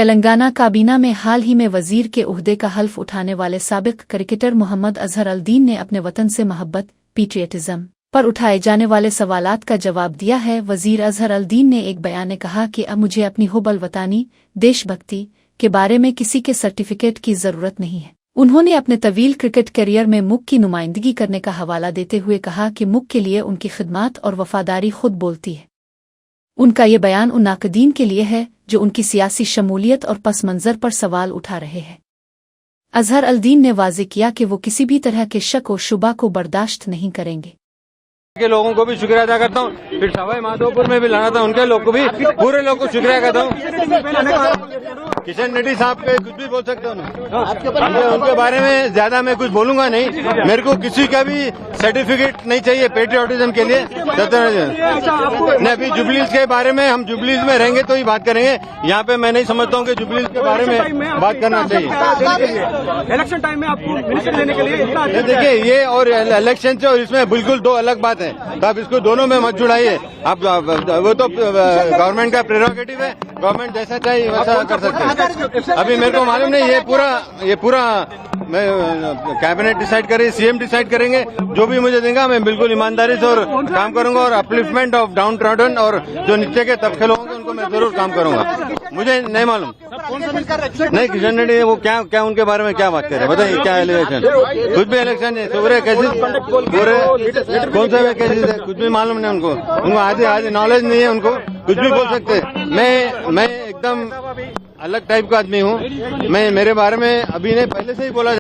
तेलंगाना काबीना में हाल ही में वजीर के ओहदे का हल्फ उठाने वाले साबिक क्रिकेटर मोहम्मद अजहर अल-दीन ने अपने वतन से मोहब्बत पैट्रियटिज्म पर उठाए जाने वाले सवालात का जवाब दिया है। वजीर अजहर अल-दीन ने एक बयान में कहा कि अब मुझे अपनी हुब्बुल वतानी देशभक्ति के बारे में किसी के सर्टिफिकेट की जरूरत नहीं है। उन्होंने अपने तवील क्रिकेट करियर में मुल्क की नुमाइंदगी करने का हवाला देते हुए कहा कि मुल्क के लिए उनकी खिदमत और वफादारी खुद बोलती है। उनका ये बयान उन नाकदीन के लिए है जो उनकी सियासी शमूलियत और पस मंज़र पर सवाल उठा रहे हैं। अजहर अल-दीन ने वाज़ेह किया कि वो किसी भी तरह के शक और शुबा को बर्दाश्त नहीं करेंगे। के लोगों को भी शुक्रिया अदा करता हूँ, फिर सवाई माधोपुर में भी लाना था उनके लोग को भी, पूरे लोग को शुक्रिया करता हूँ। किशन रेड्डी साहब पे कुछ भी बोल सकता हूँ, उनके बारे में ज्यादा मैं कुछ बोलूंगा नहीं। मेरे को किसी का भी सर्टिफिकेट नहीं चाहिए पेट्रियोटिज्म के लिए। नहीं, अभी जुबलीज के बारे में हम जुबलीज में रहेंगे तो ही बात करेंगे। यहाँ पे मैं नहीं समझता हूँ कि जुबलीज के बारे में बात करना चाहिए। इलेक्शन टाइम में आपको मिनिस्टर लेने के लिए देखिए, ये और इलेक्शन से और इसमें बिल्कुल दो अलग बात है, तो आप इसको दोनों में मत जुड़ाइए। आप वो तो गवर्नमेंट का प्रेरोगेटिव है, गवर्नमेंट जैसा चाहे वैसा कर सकते हैं। अभी मेरे को मालूम नहीं, ये पूरा कैबिनेट डिसाइड करे, सीएम डिसाइड करेंगे। जो भी मुझे देगा मैं बिल्कुल ईमानदारी से और काम करूंगा, और अपलिफ्टमेंट ऑफ डाउन ट्रॉडन और जो नीचे के तबके लोग होंगे उनको मैं जरूर काम करूंगा। मुझे नहीं मालूम, नहीं किशन रेड्डी वो क्या उनके बारे में क्या बात कर रहे हैं, बताइए क्या एलिगेशन? कुछ भी इलेक्शन है, पूरे केसेस पूरे कौन से केसेस है कुछ भी मालूम नहीं उनको आधी नॉलेज नहीं है, उनको कुछ भी बोल सकते। मैं एकदम अलग टाइप का आदमी हूँ। मैं मेरे बारे में अभी नहीं पहले से ही बोला